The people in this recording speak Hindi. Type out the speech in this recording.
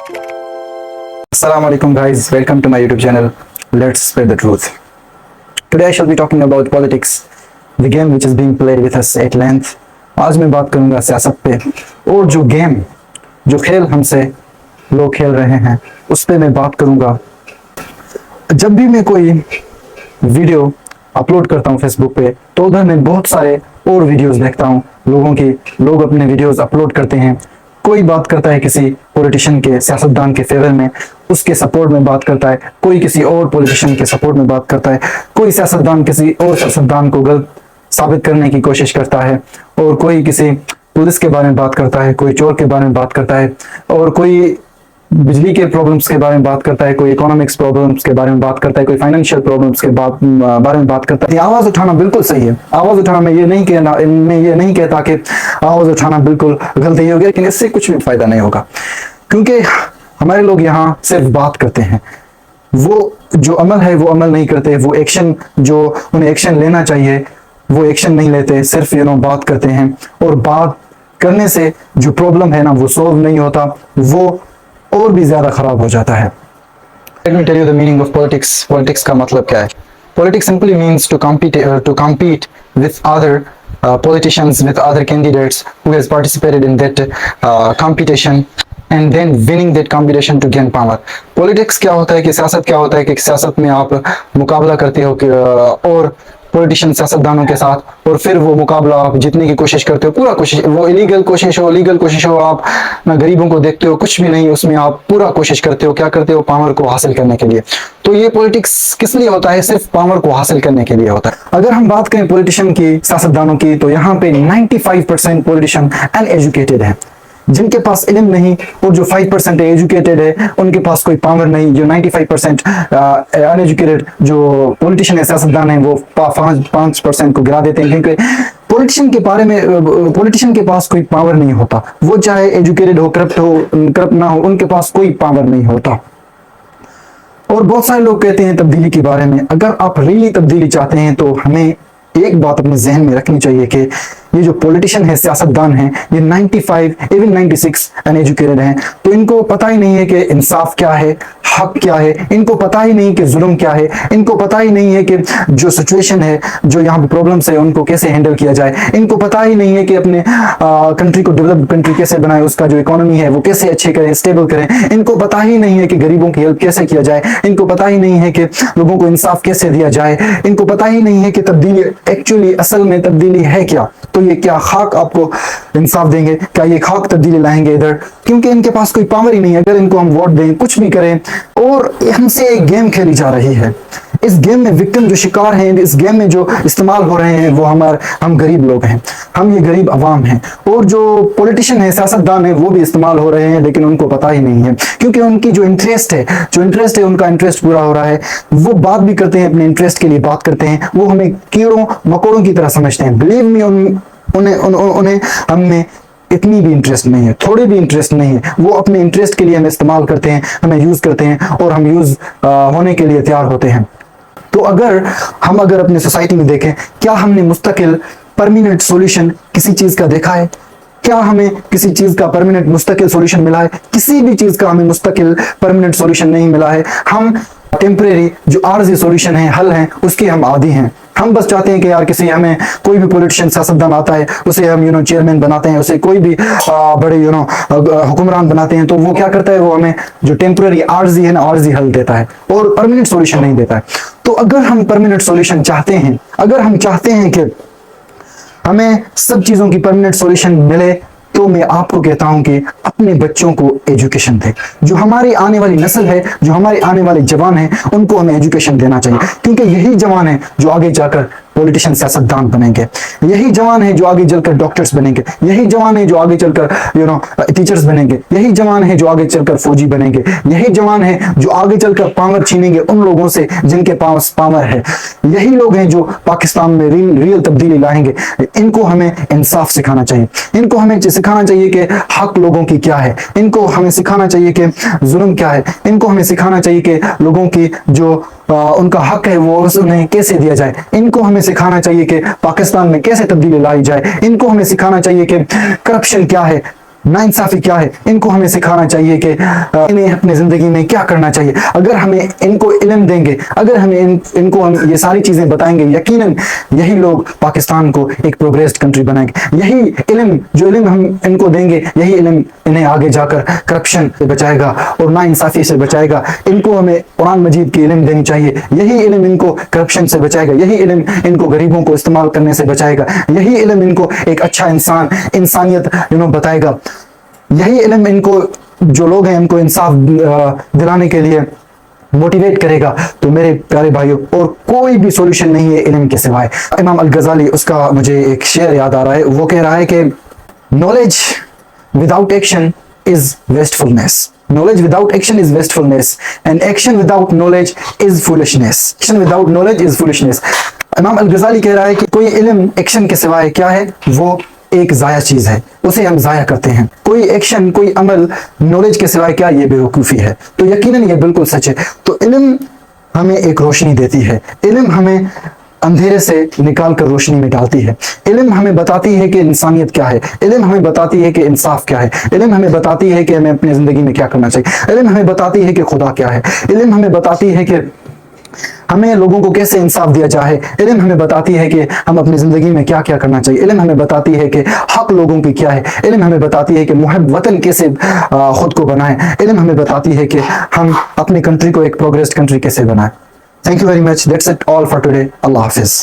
Assalamu alaikum guys, welcome to my YouTube channel. Let's spread the truth. Today I shall be talking about politics, the game which is being played with us at length. आज मैं बात करूंगा सियासत पे और जो खेल हमसे लोग खेल रहे हैं उस पे मैं बात करूंगा। जब भी मैं कोई वीडियो अपलोड करता हूं फेसबुक पे तो उधर मैं बहुत सारे और वीडियोस देखता हूं लोग अपने वीडियोस अपलोड करते हैं। कोई बात करता है किसी पॉलिटिशियन के सियासतदान के फेवर में, उसके सपोर्ट में बात करता है, कोई किसी और पॉलिटिशियन के सपोर्ट में बात करता है, कोई सियासतदान किसी और सियासतदान को गलत साबित करने की कोशिश करता है, और कोई किसी पुलिस के बारे में बात करता है, कोई चोर के बारे में बात करता है, और कोई बिजली के प्रॉब्लम्स के बारे में बात करता है, कोई इकोनॉमिक्स प्रॉब्लम्स के बारे में बात करता है, कोई फाइनेंशियल प्रॉब्लम्स के बारे में बात करता है। आवाज उठाना बिल्कुल सही है। आवाज उठाना मैं ये नहीं कहता कि आवाज उठाना बिल्कुल गलत ही हो गया, लेकिन इससे कुछ भी फायदा नहीं होगा, क्योंकि हमारे लोग यहाँ सिर्फ बात करते हैं, वो जो अमल है वो अमल नहीं करते, वो एक्शन जो उन्हें एक्शन लेना चाहिए वो एक्शन नहीं लेते, सिर्फ बात करते हैं, और बात करने से जो प्रॉब्लम है ना वो सॉल्व नहीं होता, वो और भी ज्यादा खराब हो जाता है। Let me tell you the meaning of politics. Politics का मतलब क्या है? Politics simply means to compete with other politicians, with other candidates who has participated in that competition and then winning that competition to gain power. Politics क्या होता है कि सियासत क्या होता है कि सियासत में आप मुकाबला करते हो और पॉलिटिशियन सियासतदानों के साथ, और फिर वो मुकाबला आप जीतने की कोशिश करते हो, पूरा कोशिश, वो लीगल कोशिश हो, आप ना गरीबों को देखते हो, कुछ भी नहीं, उसमें आप पूरा कोशिश करते हो, क्या करते हो, पावर को हासिल करने के लिए। तो ये पॉलिटिक्स किस लिए होता है? सिर्फ पावर को हासिल करने के लिए होता है। अगर हम बात करें पॉलिटिशियन की, सियासतदानों की, तो यहाँ पे 95% पॉलिटिशियन अनएजुकेटेड है, जिनके पास इल्म नहीं, और जो 5% एजुकेटेड है उनके पास कोई पावर नहीं। जो 95% अनएजुकेटेड जो पॉलिटिशियन है, सियासतदान है, वो 5% को गिरा देते हैं, क्योंकि पॉलिटिशियन के पास कोई पावर नहीं होता। वो चाहे एजुकेटेड हो, करप्ट ना हो, उनके पास कोई पावर नहीं होता। और बहुत सारे लोग कहते हैं तब्दीली के बारे में। अगर आप रियली तब्दीली चाहते हैं तो हमें एक बात अपने जहन में रखनी चाहिए कि ये जो पॉलिटिशियन है, सियासतदान है, ये 95 इवन 96 अनएजुकेटेड हैं, तो इनको पता ही नहीं है कि इंसाफ क्या है, हक क्या है, इनको पता ही नहीं कि जुल्म क्या है, इनको पता ही नहीं है कि जो सिचुएशन है, जो यहाँ पे प्रॉब्लम्स है, उनको कैसे हैंडल किया जाए, इनको पता ही नहीं है कि अपने कंट्री को डेवलप कंट्री कैसे बनाए, उसका जो इकोनॉमी है वो कैसे अच्छे करें, स्टेबल करें, इनको पता ही नहीं है कि गरीबों की हेल्प कैसे किया जाए, इनको पता ही नहीं है कि लोगों को इंसाफ कैसे दिया जाए, इनको पता ही नहीं है कि तब्दीली एक्चुअली असल में तब्दीली है क्या। तो ये क्या खाक आपको इंसाफ देंगे? क्या ये खाक तब्दीली लाएंगे इधर? क्योंकि इनके पास कोई पावर ही नहीं है। अगर इनको हम वोट दें, कुछ भी करें, और हमसे एक गेम खेली जा रही है। इस गेम में विक्टिम जो शिकार हैं, इस गेम में जो इस्तेमाल हो रहे हैं, वो हम गरीब लोग हैं, हम ये गरीब अवाम हैं, और जो पॉलिटिशियन है, सियासतदान है, वो भी इस्तेमाल हो रहे हैं, लेकिन उनको पता ही नहीं है, क्योंककि उनकी जो इंटरेस्ट है उनका इंटरेस्ट पूरा हो रहा है। वो बात भी करते हैं, अपने इंटरेस्ट के लिए बात करते हैं, वो हमें कीड़ों मकोड़ों की तरह समझते हैं। बिलीव मी, उन्हें हमें इतनी भी इंटरेस्ट नहीं है, थोड़ी भी इंटरेस्ट नहीं है। वो अपने इंटरेस्ट के लिए हमें इस्तेमाल करते हैं, हमें यूज करते हैं, और हम यूज होने के लिए तैयार होते हैं। तो अगर अपने सोसाइटी में देखें, क्या हमने मुस्तकिल परमानेंट सॉल्यूशन किसी चीज का देखा है? क्या हमें किसी चीज का परमानेंट मुस्तकिल सॉल्यूशन मिला है? किसी भी चीज का हमें मुस्तकिल परमानेंट सॉल्यूशन नहीं मिला है। हम टेम्परेरी जो आर्जी सॉल्यूशन है, हल है, उसके हम आदी हैं। हम बस चाहते हैं कि यार हमें कोई भी पॉलिटिशियन सियासतदान आता है, उसे हम चेयरमैन बनाते हैं, उसे कोई भी बड़े हुक्मरान बनाते हैं, तो वो क्या करता है, वो हमें जो टेम्परेरी आर्जी है ना, आर्जी हल देता है, और परमानेंट सॉल्यूशन नहीं देता है। तो अगर हम परमानेंट सॉल्यूशन चाहते हैं, अगर हम चाहते हैं कि हमें सब चीजों की परमानेंट सॉल्यूशन मिले, तो मैं आपको कहता हूं कि अपने बच्चों को एजुकेशन दे। जो हमारी आने वाली नस्ल है, जो हमारे आने वाले जवान हैं, उनको हमें एजुकेशन देना चाहिए, क्योंकि यही जवान है जो आगे जाकर पॉलिटिशियन सियासतदान बनेंगे, यही जवान है जो आगे चलकर डॉक्टर्स बनेंगे, यही जवान है जो आगे चलकर टीचर्स बनेंगे, यही जवान है जो आगे चलकर फौजी बनेंगे, यही जवान है जो आगे चलकर पावर छीनेंगे उन लोगों से जिनके पास पावर है, यही लोग हैं जो पाकिस्तान में रियल तब्दीली लाएंगे। इनको हमें इंसाफ सिखाना चाहिए, इनको हमें सिखाना चाहिए कि हक लोगों की क्या है, इनको हमें सिखाना चाहिए कि जुल्म क्या है, इनको हमें सिखाना चाहिए कि लोगों की जो उनका हक है वो उन्हें कैसे दिया जाए, इनको हमें सिखाना चाहिए कि पाकिस्तान में कैसे तब्दीली लाई जाए, इनको हमें सिखाना चाहिए कि करप्शन क्या है, नाइंसाफी क्या है, इनको हमें सिखाना चाहिए कि इन्हें अपनी ज़िंदगी में क्या करना चाहिए। अगर हमें इनको इल्म देंगे, अगर हमें इनको हम ये सारी चीज़ें बताएंगे, यकीनन यही लोग पाकिस्तान को एक प्रोग्रेस्ड कंट्री बनाएंगे। यही इल्म, जो इल्म हम इनको देंगे, यही इल्म इन्हें आगे जाकर करप्शन से बचाएगा और नाइंसाफी से बचाएगा। इनको हमें कुरान मजीद की इल्म देनी चाहिए, यही इल्म इनको करप्शन से बचाएगा, यही इल्म इनको गरीबों को इस्तेमाल करने से बचाएगा, यही इल्म इनको एक अच्छा इंसान, इंसानियत बताएगा। यही इल्म इनको, जो लोग हैं इनको इंसाफ दिलाने के लिए मोटिवेट करेगा। तो मेरे प्यारे भाइयों, और कोई भी सॉल्यूशन नहीं है इल्म के सिवाय। इमाम अल गजाली, उसका मुझे एक शेर याद आ रहा है, वो कह रहा है कि knowledge without action is wastefulness, knowledge without action is wastefulness and action without knowledge is foolishness, action without knowledge is foolishness। इमाम अल गजाली कह रहा है कि कोई इल्म एक्शन के सिवाय क्या है, वो एक जाया चीज है, उसे हम जाया करते हैं। कोई एक्शन, कोई अमल नॉलेज के सिवाय क्या, ये बेवकूफ़ी है। तो यकीनन ये बिल्कुल सच है। तो इल्म हमें एक रोशनी देती है, इल्म हमें अंधेरे से निकाल कर रोशनी में डालती है। इल्म हमें बताती है कि इंसानियत क्या है, इल्म हमें बताती है कि इंसाफ क्या है, इल्म हमें बताती है कि हमें अपनी ज़िंदगी में क्या करना चाहिए, इल्म हमें बताती है कि खुदा क्या है, इल्म हमें बताती है कि हमें लोगों को कैसे इंसाफ दिया जाए, इल्म हमें बताती है कि हम अपनी ज़िंदगी में क्या क्या करना चाहिए, इल्म हमें बताती है कि हक लोगों की क्या है, इल्म हमें बताती है कि मुहब वतन कैसे खुद को बनाएं, इल्म हमें बताती है कि हम अपनी कंट्री को एक प्रोग्रेस्ड कंट्री कैसे बनाएं। Thank you very much. That's it all for today. Allah Hafiz.